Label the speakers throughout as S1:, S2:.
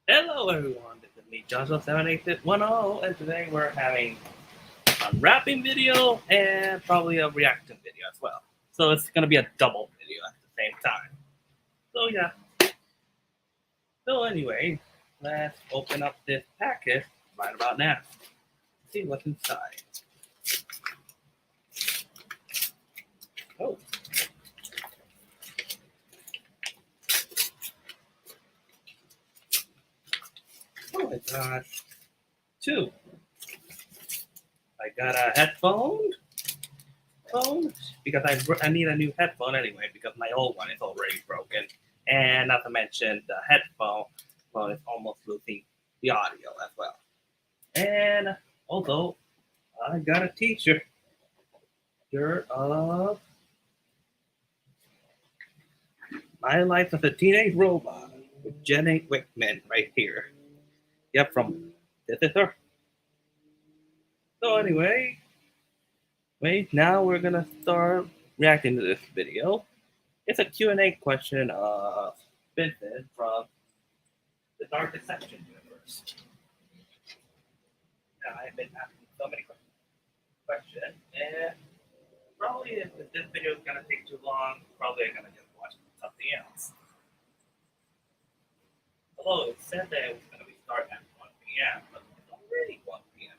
S1: Hello everyone, this is me, Joshua78610, and today we're having a rapping video and probably a reaction video as well. So it's gonna be a double video at the same time. So yeah. So anyway, let's open up this package right about now. See what's inside. Oh. Oh my gosh. Two. I got a headphone because I need a new headphone anyway because my old one is already broken. And not to mention the headphone is almost losing the audio as well. And also, I got a t-shirt of My Life as a Teenage Robot with Jenny Wickman right here. Yep, from This Is Her. So anyway, now we're gonna start reacting to this video. It's a Q&A question of Vincent from the Dark Deception universe. Now, I've been asking so many questions, and probably if this video is gonna take too long, probably I'm gonna just watch something else. Although it said that it was gonna be starting at 1 p.m., but it's already 1 p.m.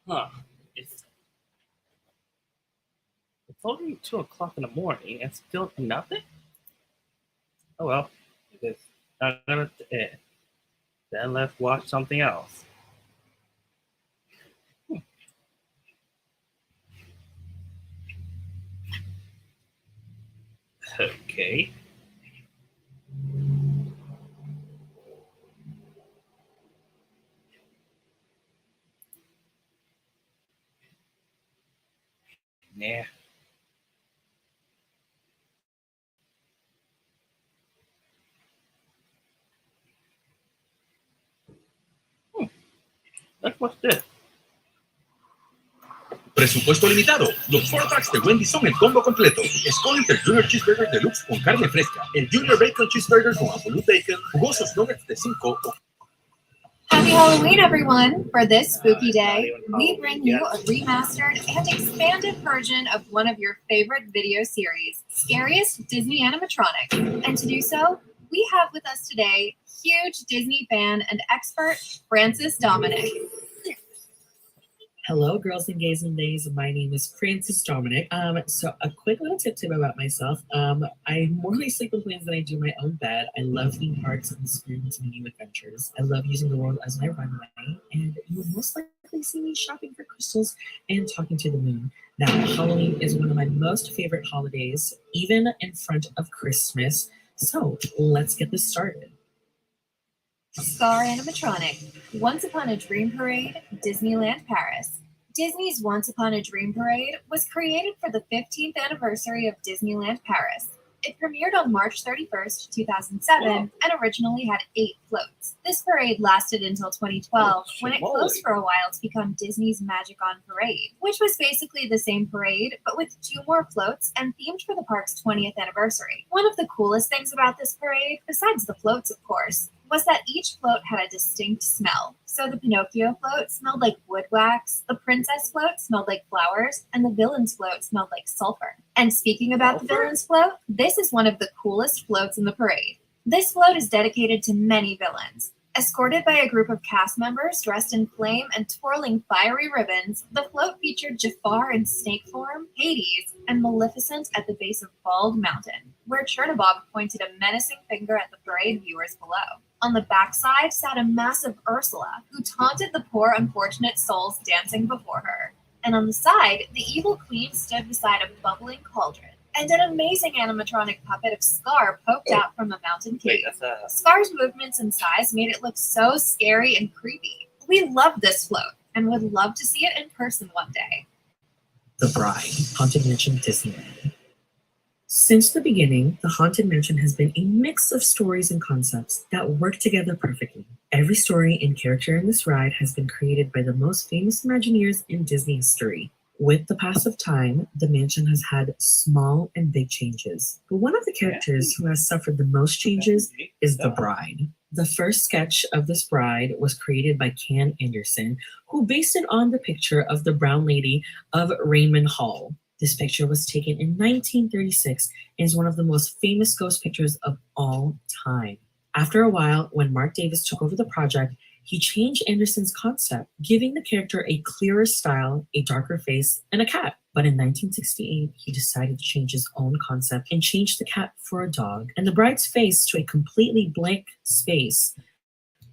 S1: Huh. It's only 2 o'clock in the morning and still nothing? Oh well. It is not gonna end. Then let's watch something else. Okay. Yeah. Let's watch this.
S2: Presupuesto limitado. Los 4-packs de Wendy's son el combo completo. Escoge el Junior Cheeseburger Deluxe con carne fresca, el Junior Bacon Cheeseburger con absolute bacon, jugosos nuggets de 5.
S3: Happy Halloween, everyone! For this spooky day, we bring you a remastered and expanded version of one of your favorite video series, Scariest Disney Animatronics. And to do so, we have with us today huge Disney fan and expert, Francis Dominic.
S4: Hello, girls and gays and days. My name is Frances Dominic. So a quick little tip about myself. I more sleep in plans than I do my own bed. I love theme parks and experiencing new adventures. I love using the world as my runway, and you will most likely see me shopping for crystals and talking to the moon. Now, Halloween is one of my most favorite holidays, even in front of Christmas. So let's get this started.
S3: Scar Animatronic, Once Upon a Dream Parade, Disneyland Paris. Disney's Once Upon a Dream Parade was created for the 15th anniversary of Disneyland Paris. It premiered on March 31st, 2007, and originally had 8 floats. This parade lasted until 2012, when it closed for a while to become Disney's Magic on Parade, which was basically the same parade, but with 2 more floats and themed for the park's 20th anniversary. One of the coolest things about this parade, besides the floats of course, was that each float had a distinct smell. So the Pinocchio float smelled like wood wax, the Princess float smelled like flowers, and the Villain's float smelled like sulfur. And speaking about the Villain's float, this is one of the coolest floats in the parade. This float is dedicated to many villains. Escorted by a group of cast members dressed in flame and twirling fiery ribbons, the float featured Jafar in snake form, Hades, and Maleficent at the base of Bald Mountain, where Chernobyl pointed a menacing finger at the parade viewers below. On the backside sat a massive Ursula, who taunted the poor unfortunate souls dancing before her. And on the side, the evil queen stood beside a bubbling cauldron, and an amazing animatronic puppet of Scar poked out from a mountain cave. Scar's movements and size made it look so scary and creepy. We love this float, and would love to see it in person one day.
S4: The Bride, Haunted Mansion Disneyland. Since the beginning, the Haunted Mansion has been a mix of stories and concepts that work together perfectly. Every story and character in this ride has been created by the most famous Imagineers in Disney history. With the pass of time, the mansion has had small and big changes. But one of the characters who has suffered the most changes is the Bride. The first sketch of this bride was created by Ken Anderson, who based it on the picture of the Brown Lady of Raymond Hall. This picture was taken in 1936 and is one of the most famous ghost pictures of all time. After a while, when Mark Davis took over the project, he changed Anderson's concept, giving the character a clearer style, a darker face, and a cat. But in 1968, he decided to change his own concept and change the cat for a dog, and the bride's face to a completely blank space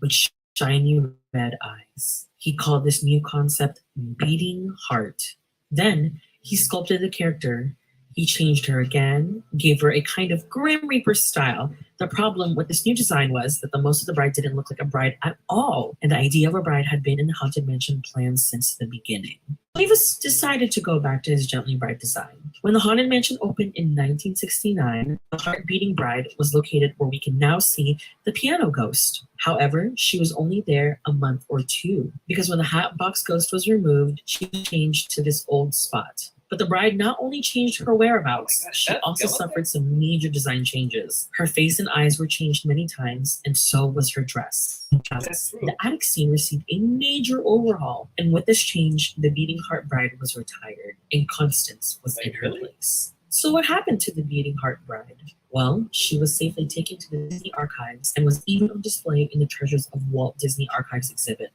S4: with shiny red eyes. He called this new concept Beating Heart. Then, he sculpted the character. He changed her again, gave her a kind of Grim Reaper style. The problem with this new design was that the most of the bride didn't look like a bride at all, and the idea of a bride had been in the Haunted Mansion plans since the beginning. Davis decided to go back to his Gently Bride design. When the Haunted Mansion opened in 1969, the Heart-Beating Bride was located where we can now see the piano ghost. However, she was only there a month or 2, because when the Hatbox Ghost was removed, she changed to this old spot. But the bride not only changed her whereabouts, she also suffered some major design changes. Her face and eyes were changed many times, and so was her dress. The attic scene received a major overhaul, and with this change, the Beating Heart Bride was retired, and Constance was in her place. So what happened to the Beating Heart Bride? Well, she was safely taken to the Disney Archives and was even on display in the Treasures of Walt Disney Archives exhibit.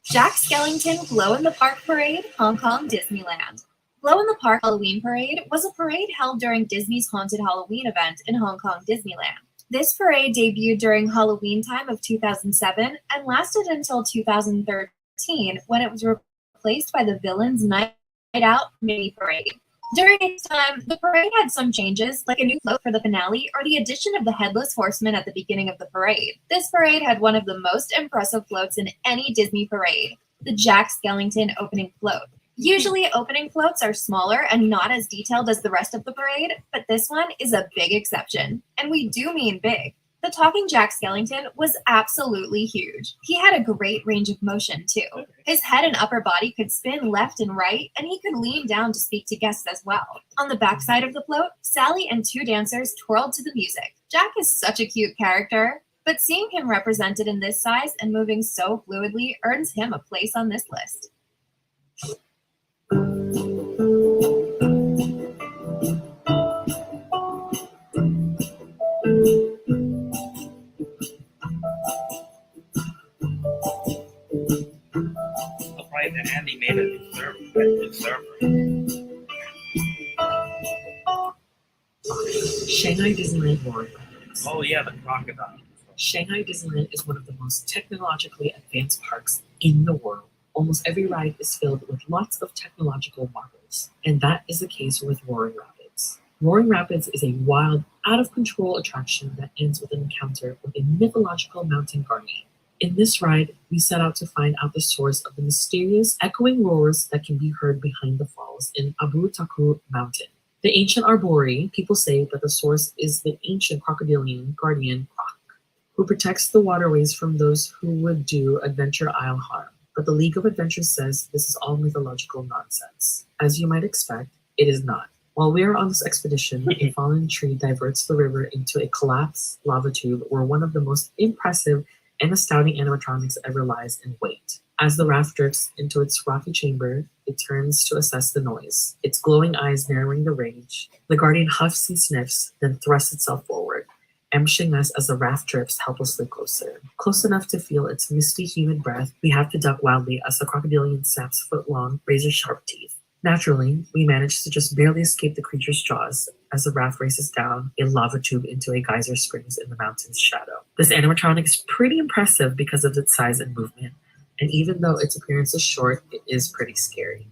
S3: Jack Skellington Glow in the Park Parade, Hong Kong Disneyland. Glow in the Park Halloween Parade was a parade held during Disney's Haunted Halloween event in Hong Kong Disneyland. This parade debuted during Halloween time of 2007 and lasted until 2013 when it was replaced by the Villains Night Out mini parade. During its time, the parade had some changes, like a new float for the finale or the addition of the Headless Horseman at the beginning of the parade. This parade had one of the most impressive floats in any Disney parade, the Jack Skellington opening float. Usually, opening floats are smaller and not as detailed as the rest of the parade, but this one is a big exception. And we do mean big. The Talking Jack Skellington was absolutely huge. He had a great range of motion, too. His head and upper body could spin left and right, and he could lean down to speak to guests as well. On the backside of the float, Sally and 2 dancers twirled to the music. Jack is such a cute character, but seeing him represented in this size and moving so fluidly earns him a place on this list.
S1: ride, and Andy made a new server.
S4: Shanghai Disneyland Roaring Rapids.
S1: Oh yeah, the crocodile.
S4: Shanghai Disneyland is one of the most technologically advanced parks in the world. Almost every ride is filled with lots of technological marvels, and that is the case with Roaring Rapids. Roaring Rapids is a wild, out-of-control attraction that ends with an encounter with a mythological mountain guardian. In this ride, we set out to find out the source of the mysterious, echoing roars that can be heard behind the falls in Abu Taku Mountain. The ancient Arbori, people say that the source is the ancient crocodilian guardian Croc, who protects the waterways from those who would do Adventure Isle harm. But the League of Adventures says this is all mythological nonsense. As you might expect, it is not. While we are on this expedition, a fallen tree diverts the river into a collapsed lava tube where one of the most impressive and astounding animatronics ever lies in wait. As the raft drifts into its rocky chamber, it turns to assess the noise, its glowing eyes narrowing the range. The guardian huffs and sniffs, then thrusts itself forward, ambushing us as the raft drifts helplessly closer. Close enough to feel its misty, humid breath, we have to duck wildly as the crocodilian snaps foot-long, razor-sharp teeth. Naturally, we manage to just barely escape the creature's jaws as the raft races down a lava tube into a geyser springs in the mountain's shadow. This animatronic is pretty impressive because of its size and movement, and even though its appearance is short, it is pretty scary.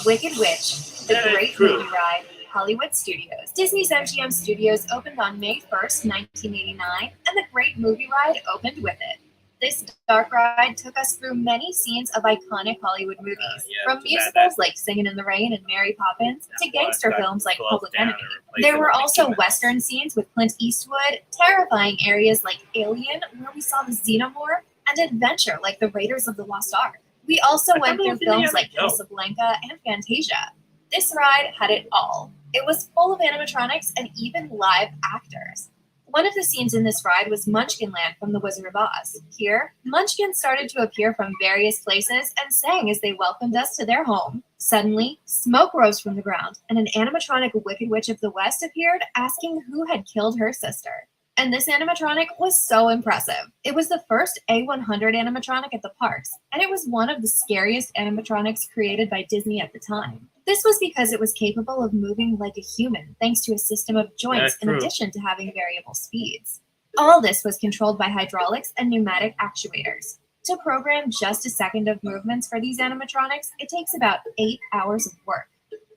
S3: Wicked Witch, the great movie ride, Hollywood Studios. Disney's MGM Studios opened on May 1st, 1989, and the Great Movie Ride opened with it. This dark ride took us through many scenes of iconic Hollywood movies, from musicals like Singin' in the Rain and Mary Poppins to gangster films like Public Enemy. There were also Western scenes with Clint Eastwood, terrifying areas like Alien, where we saw the Xenomorph, and adventure like the Raiders of the Lost Ark. We also went through films like Casablanca and Fantasia. This ride had it all. It was full of animatronics and even live actors. One of the scenes in this ride was Munchkinland from The Wizard of Oz. Here, Munchkins started to appear from various places and sang as they welcomed us to their home. Suddenly, smoke rose from the ground, and an animatronic Wicked Witch of the West appeared asking who had killed her sister. And this animatronic was so impressive. It was the first A100 animatronic at the parks, and it was one of the scariest animatronics created by Disney at the time. This was because it was capable of moving like a human, thanks to a system of joints in addition to having variable speeds. All this was controlled by hydraulics and pneumatic actuators. To program just a second of movements for these animatronics, it takes about 8 hours of work.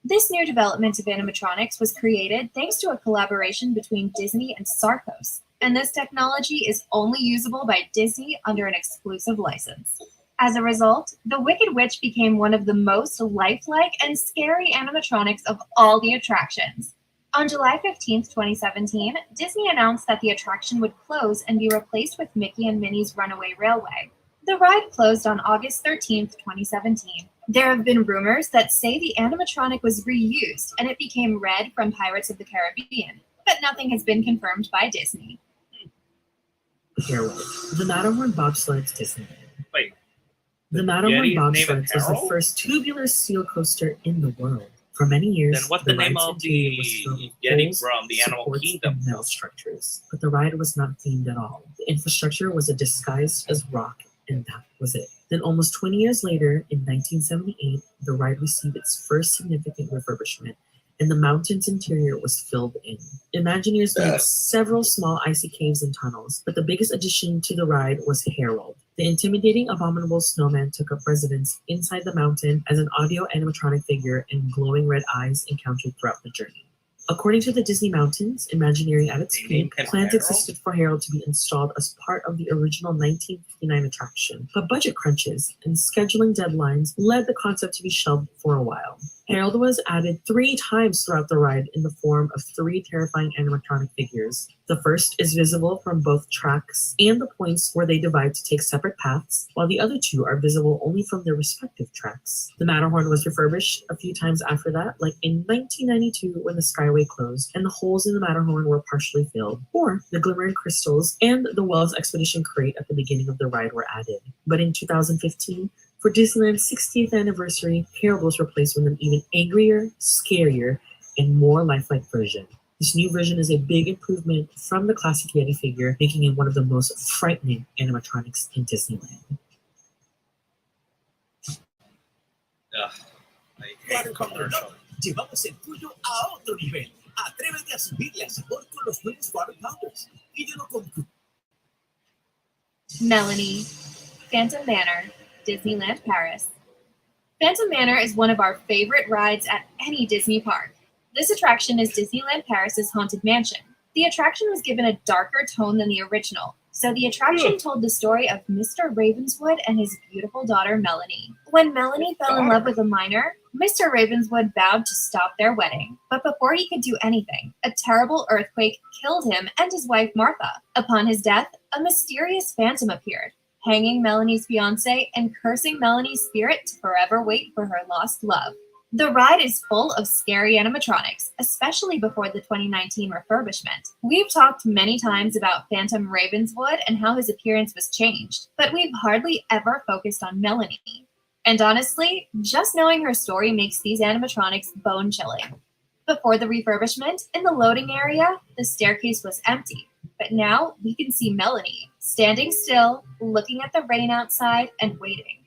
S3: This new development of animatronics was created thanks to a collaboration between Disney and Sarcos, and this technology is only usable by Disney under an exclusive license. As a result, the Wicked Witch became one of the most lifelike and scary animatronics of all the attractions. On July 15, 2017, Disney announced that the attraction would close and be replaced with Mickey and Minnie's Runaway Railway. The ride closed on August 13, 2017. There have been rumors that say the animatronic was reused and it became Red from Pirates of the Caribbean, but nothing has been confirmed by Disney.
S4: Harold, the Matterhorn bobsleds Disneyland.
S1: Wait.
S4: The Matterhorn
S1: Yeti's name is
S4: bobsleds was the
S1: Harold?
S4: first tubular steel coaster in the world. For many years,
S1: Then what's the name
S4: ride's
S1: of
S4: interior
S1: the
S4: was filled with
S1: Yeti
S4: poles,
S1: from the Animal
S4: supports,
S1: Kingdom?
S4: and metal structures, but the ride was not themed at all. The infrastructure was disguised as rock, and that was it. Then almost 20 years later, in 1978, the ride received its first significant refurbishment, and the mountain's interior was filled in. Imagineers made several small icy caves and tunnels, but the biggest addition to the ride was Harold. The intimidating, abominable snowman took up residence inside the mountain as an audio animatronic figure and glowing red eyes encountered throughout the journey. According to the Disney Mountains, Imagineering at its peak, plans existed for Harold to be installed as part of the original 1959 attraction, but budget crunches and scheduling deadlines led the concept to be shelved for a while. Harold was added 3 times throughout the ride in the form of 3 terrifying animatronic figures. The first is visible from both tracks and the points where they divide to take separate paths, while the other 2 are visible only from their respective tracks. The Matterhorn was refurbished a few times after that, like in 1992 when the Skyway closed and the holes in the Matterhorn were partially filled, or the glimmering crystals and the Wells Expedition crate at the beginning of the ride were added. But in 2015, for Disneyland's 60th anniversary, Harold was replaced with an even angrier, scarier, and more lifelike version. This new version is a big improvement from the classic Yeti figure, making it one of the most frightening animatronics in Disneyland.
S1: Ugh, I hate commercial.
S2: Llevamos el tuyo a otro nivel. Atrévete a subirle al sabor con los nuevos Water Pounders. Pídelo con tu
S3: Melanie, Phantom Manor, Disneyland Paris. Phantom Manor is one of our favorite rides at any Disney park. This attraction is Disneyland Paris's Haunted Mansion. The attraction was given a darker tone than the original, so the attraction told the story of Mr. Ravenswood and his beautiful daughter Melanie. When Melanie fell in love with a miner, Mr. Ravenswood vowed to stop their wedding, but before he could do anything, a terrible earthquake killed him and his wife Martha. Upon his death, a mysterious phantom appeared, hanging Melanie's fiancé and cursing Melanie's spirit to forever wait for her lost love. The ride is full of scary animatronics, especially before the 2019 refurbishment. We've talked many times about Phantom Ravenswood and how his appearance was changed, but we've hardly ever focused on Melanie. And honestly, just knowing her story makes these animatronics bone-chilling. Before the refurbishment, in the loading area, the staircase was empty, but now we can see Melanie, standing still, looking at the rain outside and waiting.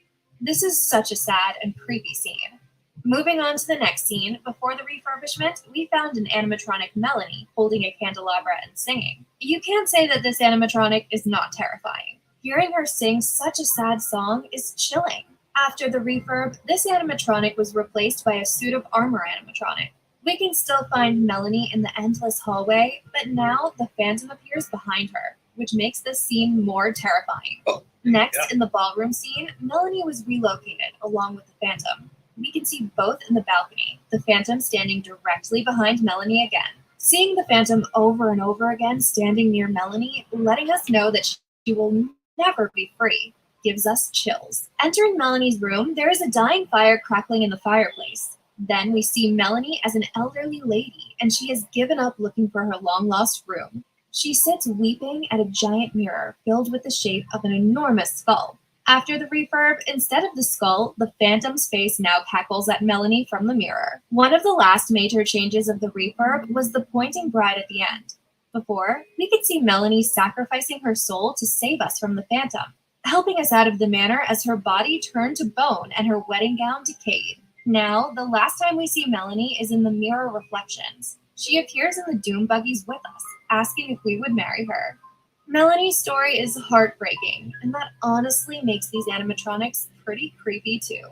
S3: This is such a sad and creepy scene. Moving on to the next scene, before the refurbishment, we found an animatronic Melanie holding a candelabra and singing. You can't say that this animatronic is not terrifying. Hearing her sing such a sad song is chilling. After the refurb, this animatronic was replaced by a suit of armor animatronic. We can still find Melanie in the endless hallway, but now the Phantom appears behind her, which makes this scene more terrifying. Next, in the ballroom scene, Melanie was relocated along with the Phantom. We can see both in the balcony, the Phantom standing directly behind Melanie again. Seeing the Phantom over and over again standing near Melanie, letting us know that she will never be free, gives us chills. Entering Melanie's room, there is a dying fire crackling in the fireplace. Then we see Melanie as an elderly lady, and she has given up looking for her long-lost room. She sits weeping at a giant mirror filled with the shape of an enormous skull. After the refurb, instead of the skull, the Phantom's face now cackles at Melanie from the mirror. One of the last major changes of the refurb was the pointing bride at the end. Before, we could see Melanie sacrificing her soul to save us from the Phantom, helping us out of the manor as her body turned to bone and her wedding gown decayed. Now, the last time we see Melanie is in the mirror reflections. She appears in the Doom buggies with us, asking if we would marry her. Melanie's story is heartbreaking, and that honestly makes these animatronics pretty creepy too.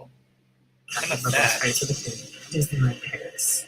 S1: Kind of sad.
S4: Disneyland Paris.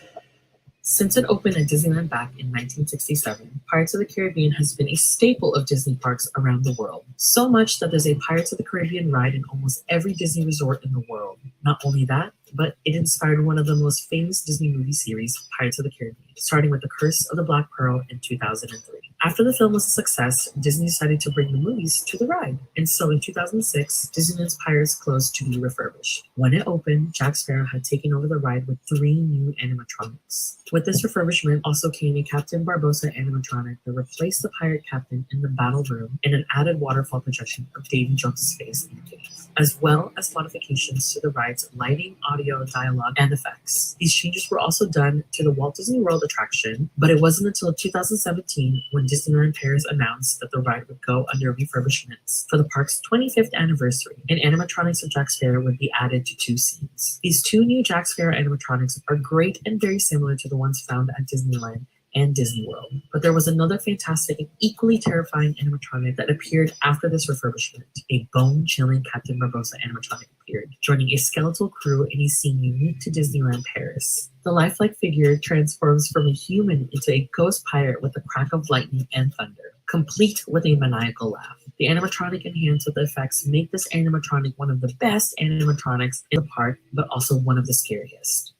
S4: Since it opened at Disneyland back in 1967, Pirates of the Caribbean has been a staple of Disney parks around the world. So much that there's a Pirates of the Caribbean ride in almost every Disney resort in the world. Not only that, but it inspired one of the most famous Disney movie series, Pirates of the Caribbean, starting with The Curse of the Black Pearl in 2003. After the film was a success, Disney decided to bring the movies to the ride. And so in 2006, Disneyland's Pirates closed to be refurbished. When it opened, Jack Sparrow had taken over the ride with 3 new animatronics. With this refurbishment also came a Captain Barbossa animatronic that replaced the pirate captain in the battle room and an added waterfall projection of Davy Jones' face in the cave, as well as modifications to the ride's lighting, audio, dialogue, and effects. These changes were also done to the Walt Disney World attraction, but it wasn't until 2017 when Disneyland Paris announced that the ride would go under refurbishments for the park's 25th anniversary, and animatronics of Jack Sparrow would be added to 2 scenes. These 2 new Jack Sparrow animatronics are great and very similar to the ones found at Disneyland and Disney World. But there was another fantastic and equally terrifying animatronic that appeared after this refurbishment. A bone-chilling Captain Barbossa animatronic appeared, joining a skeletal crew in a scene unique to Disneyland Paris. The lifelike figure transforms from a human into a ghost pirate with a crack of lightning and thunder, complete with a maniacal laugh. The animatronic enhanced with effects make this animatronic one of the best animatronics in the park, but also one of the scariest.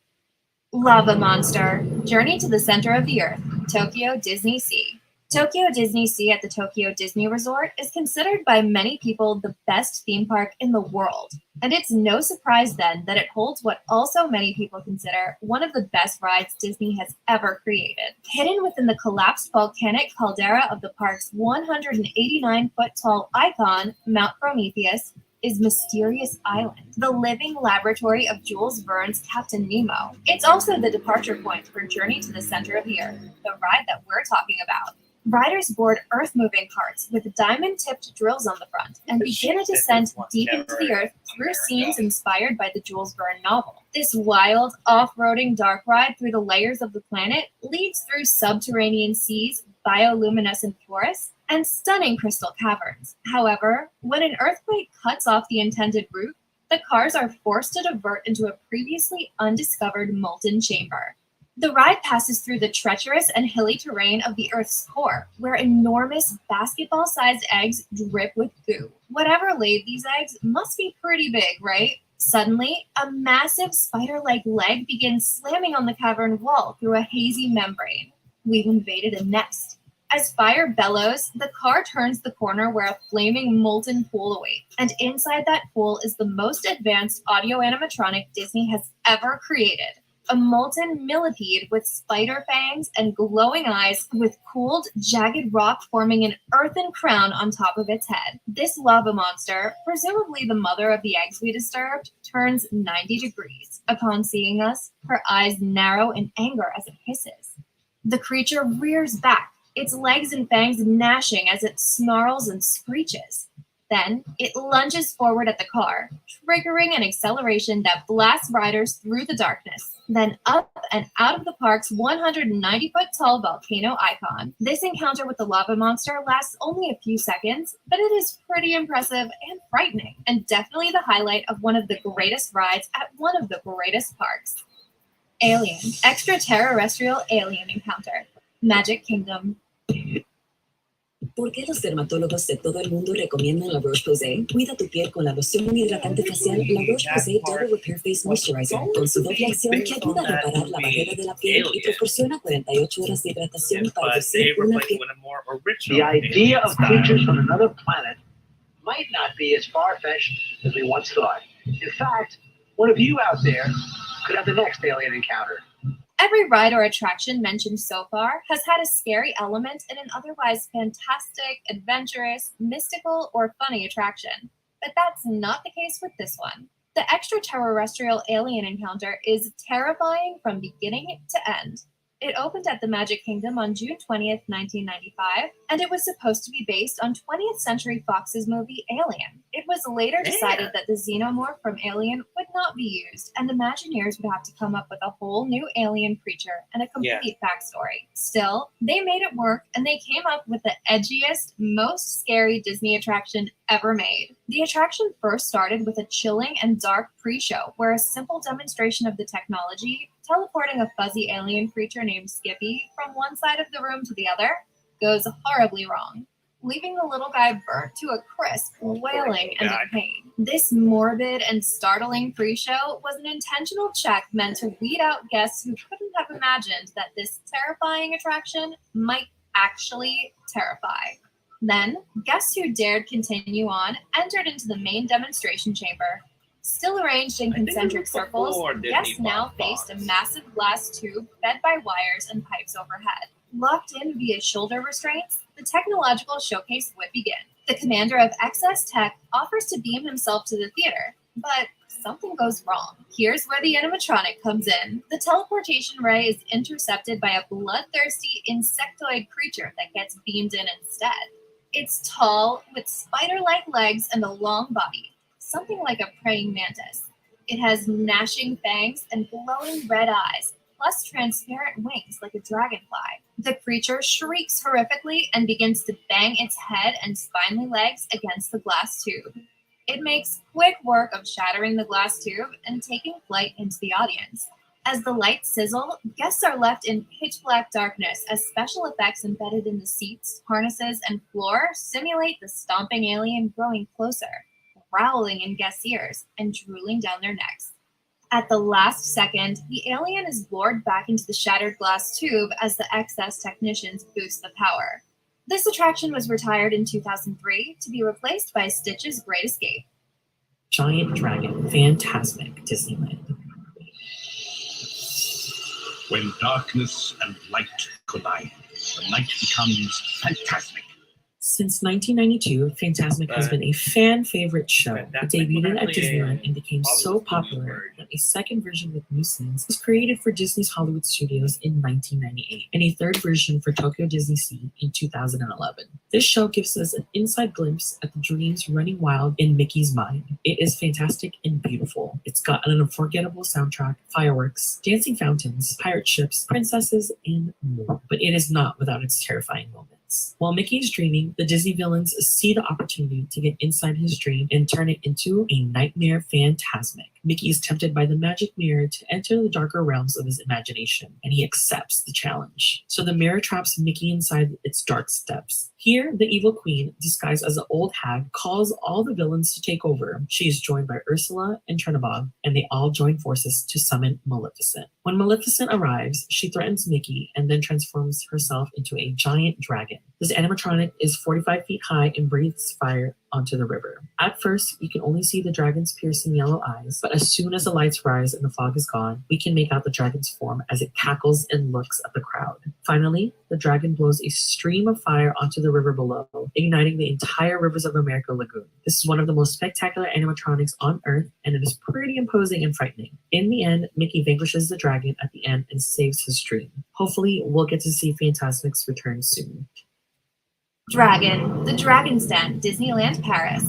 S3: Lava Monster, Journey to the Center of the Earth, Tokyo Disney Sea. Tokyo Disney Sea at the Tokyo Disney Resort is considered by many people the best theme park in the world. And it's no surprise then that it holds what also many people consider one of the best rides Disney has ever created. Hidden within the collapsed volcanic caldera of the park's 189-foot-tall icon, Mount Prometheus, is Mysterious Island, the living laboratory of Jules Verne's Captain Nemo. It's also the departure point for Journey to the Center of the Earth, the ride that we're talking about. Riders board earth-moving carts with diamond-tipped drills on the front and begin a descent deep into the earth through scenes inspired by the Jules Verne novel. This wild, off-roading dark ride through the layers of the planet leads through subterranean seas, bioluminescent forests, and stunning crystal caverns. However, when an earthquake cuts off the intended route, the cars are forced to divert into a previously undiscovered molten chamber. The ride passes through the treacherous and hilly terrain of the Earth's core, where enormous basketball-sized eggs drip with goo. Whatever laid these eggs must be pretty big, right? Suddenly, a massive spider-like leg begins slamming on the cavern wall through a hazy membrane. We've invaded a nest. As fire bellows, the car turns the corner where a flaming molten pool awaits, and inside that pool is the most advanced audio animatronic Disney has ever created. A molten millipede with spider fangs and glowing eyes with cooled, jagged rock forming an earthen crown on top of its head. This lava monster, presumably the mother of the eggs we disturbed, turns 90 degrees. Upon seeing us, her eyes narrow in anger as it hisses. The creature rears back, its legs and fangs gnashing as it snarls and screeches. Then, it lunges forward at the car, triggering an acceleration that blasts riders through the darkness, then up and out of the park's 190-foot-tall volcano icon. This encounter with the lava monster lasts only a few seconds, but it is pretty impressive and frightening, and definitely the highlight of one of the greatest rides at one of the greatest parks. Alien, extraterrestrial alien encounter, Magic Kingdom.
S5: ¿Por qué los dermatólogos de todo el mundo recomiendan la Roche-Posay? Cuida tu piel con la loción hidratante facial La Roche-Posay Double Repair Face Moisturizer, con su doble acción que ayuda a reparar la barrera de la piel y proporciona 48 horas de hidratación para lucir una piel.
S6: The idea of creatures from another planet might not be as far-fetched as we once thought. In fact, one of you out there could have the next alien encounter.
S3: Every ride or attraction mentioned so far has had a scary element in an otherwise fantastic, adventurous, mystical, or funny attraction. But that's not the case with this one. The extraterrestrial alien encounter is terrifying from beginning to end. It opened at the Magic Kingdom on June 20th, 1995, and it was supposed to be based on 20th Century Fox's movie Alien. It was later decided that the xenomorph from Alien would not be used, and Imagineers would have to come up with a whole new alien creature and a complete backstory. Still, they made it work, and they came up with the edgiest, most scary Disney attraction ever made. The attraction first started with a chilling and dark pre-show, where a simple demonstration of the technology, teleporting a fuzzy alien creature named Skippy from one side of the room to the other, goes horribly wrong, leaving the little guy burnt to a crisp, wailing and in pain. This morbid and startling pre-show was an intentional check meant to weed out guests who couldn't have imagined that this terrifying attraction might actually terrify. Then, guests who dared continue on entered into the main demonstration chamber. Still arranged in concentric circles, guests now faced a massive glass tube fed by wires and pipes overhead. Locked in via shoulder restraints, the technological showcase would begin. The commander of XS Tech offers to beam himself to the theater, but something goes wrong. Here's where the animatronic comes in. The teleportation ray is intercepted by a bloodthirsty insectoid creature that gets beamed in instead. It's tall, with spider-like legs and a long body, something like a praying mantis. It has gnashing fangs and glowing red eyes, plus transparent wings like a dragonfly. The creature shrieks horrifically and begins to bang its head and spiny legs against the glass tube. It makes quick work of shattering the glass tube and taking flight into the audience. As the lights sizzle, guests are left in pitch black darkness as special effects embedded in the seats, harnesses, and floor simulate the stomping alien growing closer, growling in guests' ears and drooling down their necks. At the last second, the alien is lured back into the shattered glass tube as the XS technicians boost the power. This attraction was retired in 2003 to be replaced by Stitch's Great Escape.
S4: Giant Dragon, Fantasmic Disneyland.
S2: When darkness and light collide, the night becomes fantastic.
S4: Since 1992, Fantasmic has been a fan favorite show. It debuted at Disneyland and became so popular that a second version with new scenes was created for Disney's Hollywood Studios in 1998, and a third version for Tokyo Disney Sea in 2011. This show gives us an inside glimpse at the dreams running wild in Mickey's mind. It is fantastic and beautiful. It's got an unforgettable soundtrack, fireworks, dancing fountains, pirate ships, princesses, and more. But it is not without its terrifying moments. While Mickey is dreaming, the Disney villains see the opportunity to get inside his dream and turn it into a nightmare Fantasmic. Mickey is tempted by the magic mirror to enter the darker realms of his imagination, and he accepts the challenge. So the mirror traps Mickey inside its dark depths. Here, the evil queen, disguised as an old hag, calls all the villains to take over. She is joined by Ursula and Chernabog, and they all join forces to summon Maleficent. When Maleficent arrives, she threatens Mickey and then transforms herself into a giant dragon. This animatronic is 45 feet high and breathes fire onto the river. At first, you can only see the dragon's piercing yellow eyes, but as soon as the lights rise and the fog is gone, we can make out the dragon's form as it cackles and looks at the crowd. Finally, the dragon blows a stream of fire onto the river below, igniting the entire Rivers of America lagoon. This is one of the most spectacular animatronics on Earth, and it is pretty imposing and frightening. In the end, Mickey vanquishes the dragon at the end and saves his dream. Hopefully, we'll get to see Fantasmic's return soon.
S3: Dragon, the Dragon's Den, Disneyland Paris.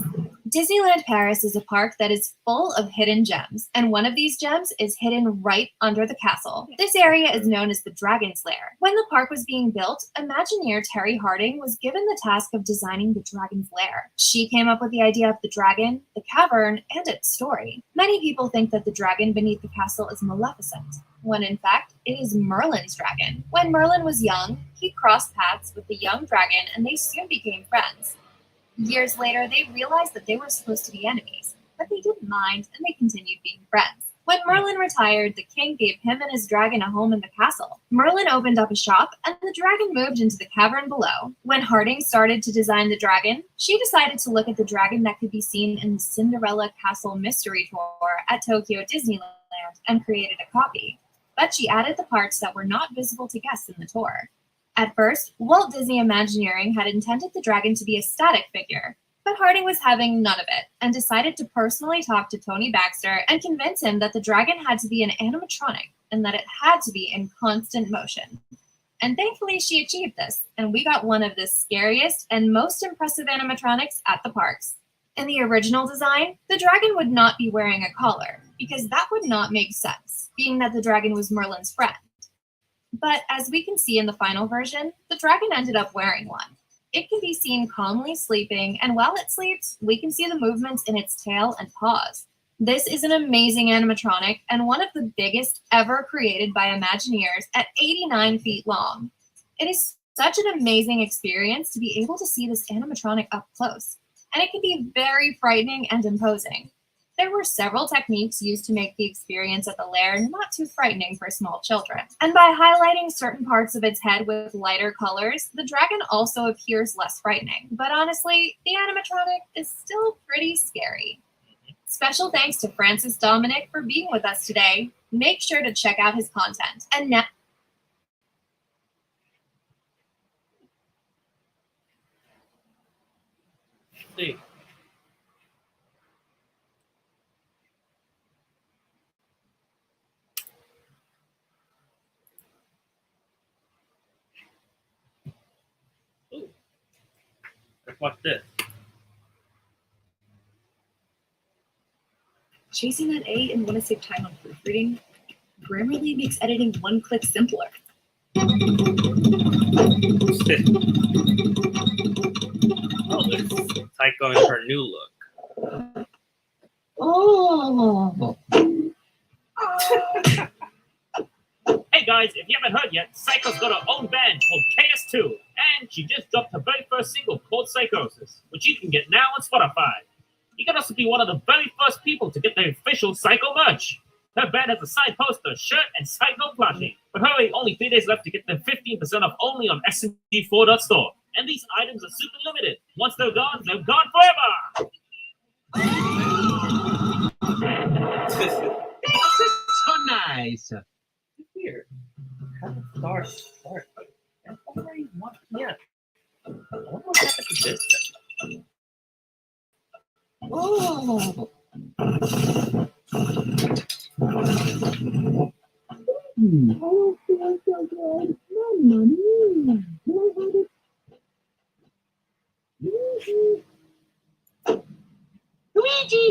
S3: Disneyland Paris is a park that is full of hidden gems, and one of these gems is hidden right under the castle. This area is known as the Dragon's Lair. When the park was being built, Imagineer Terry Harding was given the task of designing the Dragon's Lair. She came up with the idea of the dragon, the cavern, and its story. Many people think that the dragon beneath the castle is Maleficent, when in fact, it is Merlin's dragon. When Merlin was young, he crossed paths with the young dragon and they soon became friends. Years later, they realized that they were supposed to be enemies, but they didn't mind and they continued being friends. When Merlin retired, the king gave him and his dragon a home in the castle. Merlin opened up a shop and the dragon moved into the cavern below. When Harding started to design the dragon, she decided to look at the dragon that could be seen in the Cinderella Castle Mystery Tour at Tokyo Disneyland and created a copy. But she added the parts that were not visible to guests in the tour. At first, Walt Disney Imagineering had intended the dragon to be a static figure, but Harding was having none of it and decided to personally talk to Tony Baxter and convince him that the dragon had to be an animatronic and that it had to be in constant motion. And thankfully, she achieved this, and we got one of the scariest and most impressive animatronics at the parks. In the original design, the dragon would not be wearing a collar, because that would not make sense, being that the dragon was Merlin's friend. But as we can see in the final version, the dragon ended up wearing one. It can be seen calmly sleeping, and while it sleeps, we can see the movements in its tail and paws. This is an amazing animatronic and one of the biggest ever created by Imagineers at 89 feet long. It is such an amazing experience to be able to see this animatronic up close, and it can be very frightening and imposing. There were several techniques used to make the experience at the lair not too frightening for small children. And by highlighting certain parts of its head with lighter colors, the dragon also appears less frightening. But honestly, the animatronic is still pretty scary. Special thanks to Francis Dominic for being with us today. Make sure to check out his content. And now,
S1: see. Ooh. Let's watch this.
S7: Chasing that A and want to save time on proofreading? Grammarly makes editing one click simpler.
S1: Oh, there's Psycho in her new look.
S7: Oh.
S8: Hey guys, if you haven't heard yet, Psycho's got her own band called KS2, and she just dropped her very first single called Psychosis, which you can get now on Spotify. You can also be one of the very first people to get the official Psycho merch. Her band has a side poster, shirt, and side note plushie. But hurry, only 3 days left to get them 15% off only on SMG4.store. And these items are super limited. Once they're gone forever!
S6: So nice.
S1: Weird. How did start? That's already 1 p.m. I wonder what happened to this?
S9: Oh. Oh, feels so good. Mamma mia. Can I have it? Luigi!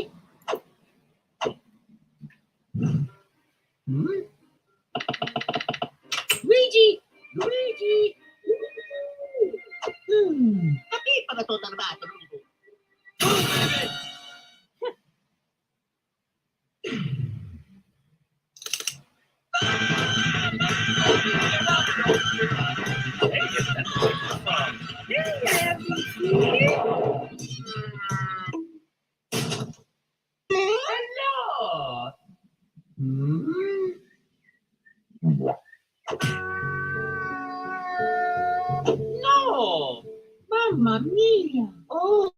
S9: Luigi! Luigi! Tapi pada tonton ba ito? Hello! No! Mamma mia! Oh!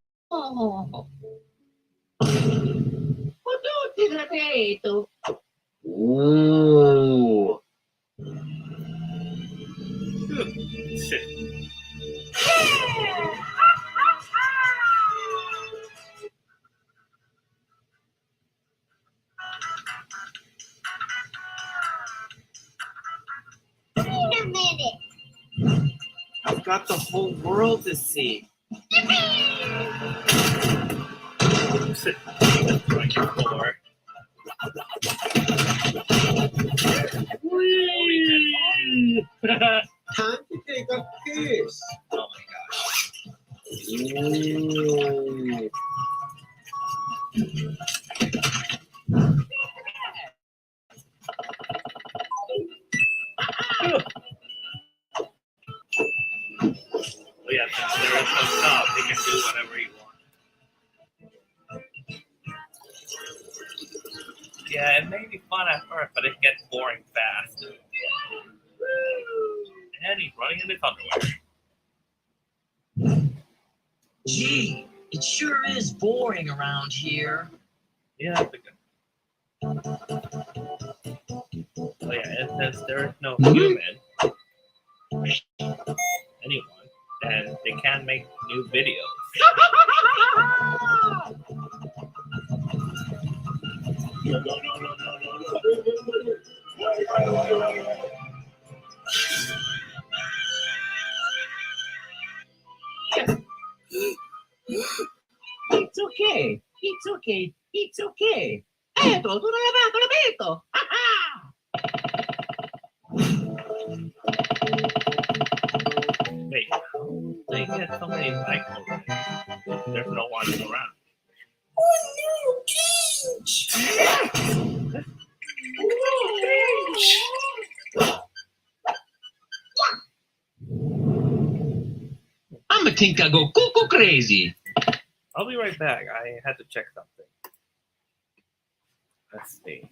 S9: Potuti ripeto!
S6: Ooh.
S9: Wait a minute!
S1: I've got the whole world to see. Sit on your floor.
S2: Time to take a piss.
S1: Oh my gosh.
S6: Ooh.
S1: Oh yeah, since there is no stop, he can do whatever he wants. Yeah, it may be fun at first, but it gets boring fast. And he's running in his underwear.
S10: Gee, it sure is boring around here.
S1: Yeah, that's a good. Oh yeah, it says there is no human, anyone, and they can make new videos.
S10: It's okay. It's okay. It's okay. Eto, tu non hai lavato l'abito.
S1: Wait, how they get so many likes already? There's no one around.
S10: I'm a think I go cuckoo crazy.
S1: I'll be right back. I had to check something. Let's see.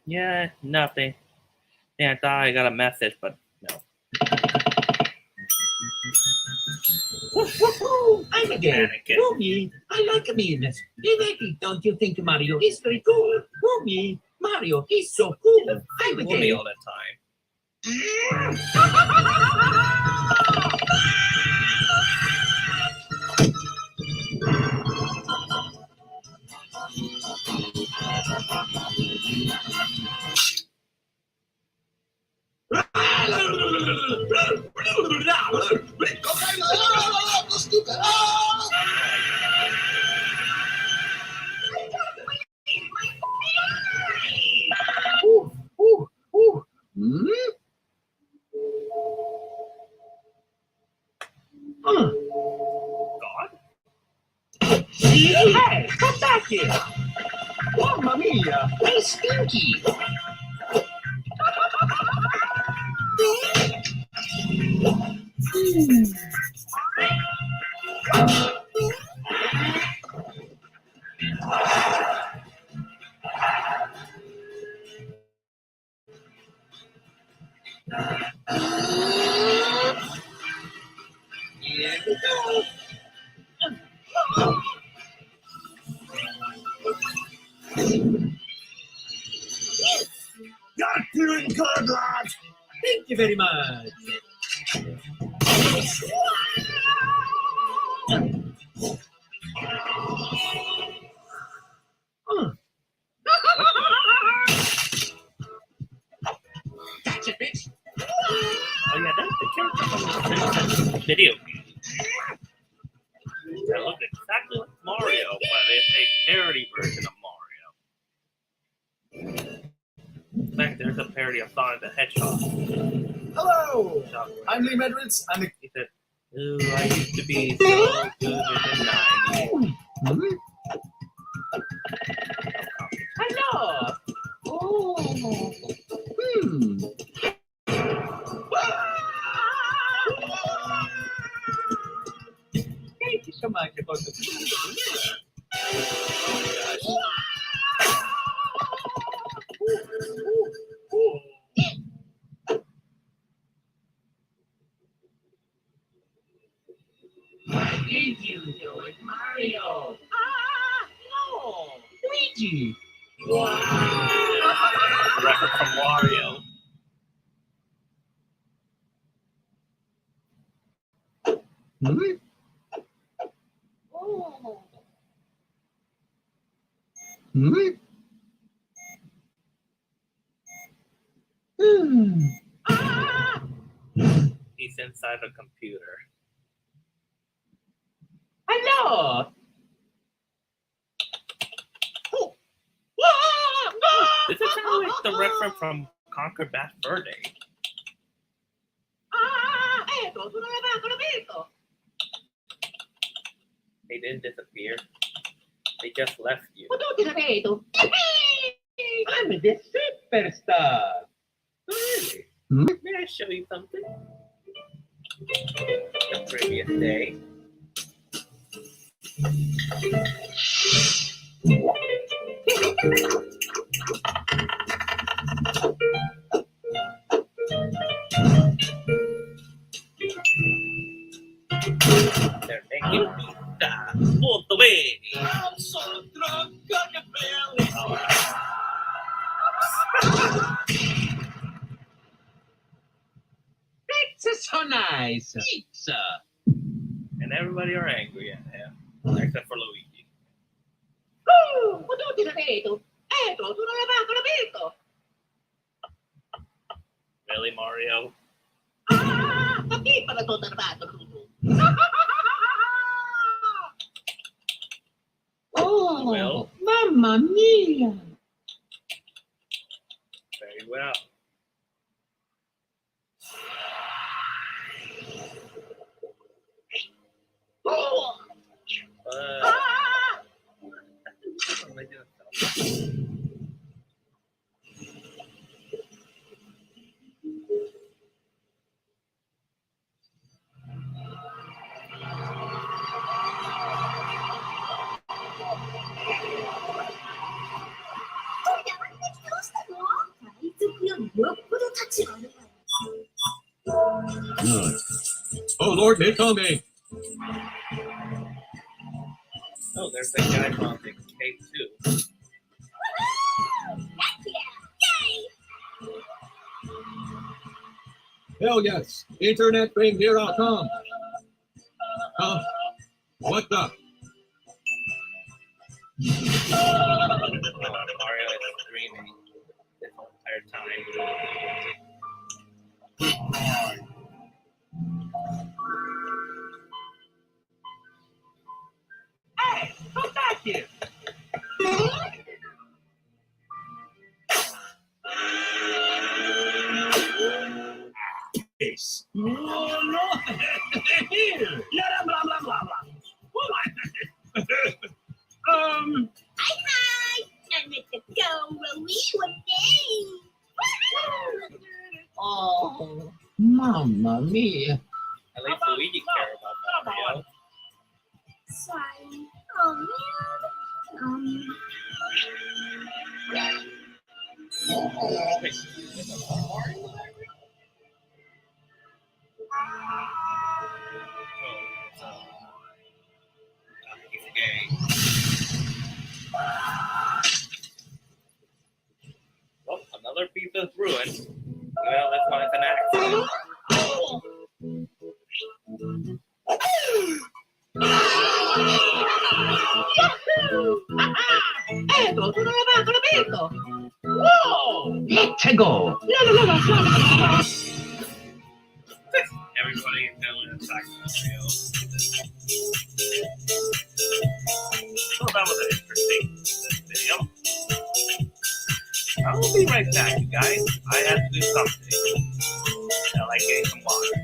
S1: Yeah, nothing. Yeah, I thought I got a message, but no.
S10: I'm again.
S1: Anakin.
S10: Mommy, I like memes. Don't you think Mario is very cool? Mommy, Mario, he's so cool. I'm
S1: With me
S10: again.
S1: all the time.
S10: here. Mamma mia, it's stinky. Here we go.
S2: Got you in color glass.
S10: Thank you very much. Gotcha, bitch.
S8: Oh yeah, that's the character from the video game. That looks exactly like Mario, but it's a parody version of Mario. In fact, there's a parody of Sonic the Hedgehog.
S11: Hello, I'm Lee Medritz. I'm the
S8: He said, "Ooh, I used to be so good in the 90s."
S10: Hello. Oh. Thank you so much about the What did you do with Mario? No! Luigi!
S8: Record from Wario. He's inside a computer.
S10: Hello!
S8: This is kind of like the reference from Conquer Bad Fur Day. They didn't disappear. They just left you.
S10: I'm a superstar! Really?
S8: May I show you something? The previous day. They're making pizza. Molto bene.
S10: I'm so drunk, I can barely. Pizza's so nice. Pizza.
S8: And everybody are angry at him, except for Luigi. Really, Mario?
S10: Oh,
S8: Well.
S10: mamma mia.
S8: Very well.
S2: Oh Lord, they call me.
S8: Oh, there's that guy from the K2.
S2: Hell yes, internetfamehero.com. What the?
S8: Mario is screaming this whole entire time.
S10: Hey, come back here.
S2: Ace.
S10: No, no. Here.
S2: Blah blah blah blah blah.
S10: Oh, mamma mia.
S1: At least Luigi care about Mario.
S9: Sorry. Oh man.
S1: He's gay. Well, another piece is ruined. Well, this one is an accident.
S10: Ecco, sono lavato, l'ho visto! Wow!
S6: Let's go.
S1: Everybody is going to attack Mario. So that was an interesting video. I will be right back, you guys. I have to do something. I like getting some water.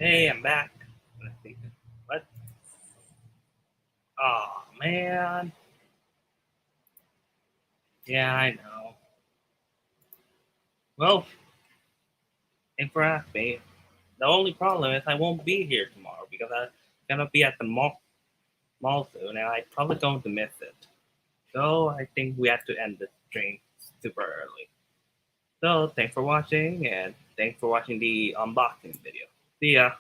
S1: Hey, I'm back. Let's see. What? Oh man. Yeah, I know. Well, thanks for asking me. The only problem is I won't be here tomorrow because I'm gonna be at the mall soon, and I'm probably going to miss it. So I think we have to end the stream super early. So thanks for watching, and thanks for watching the unboxing video. See ya.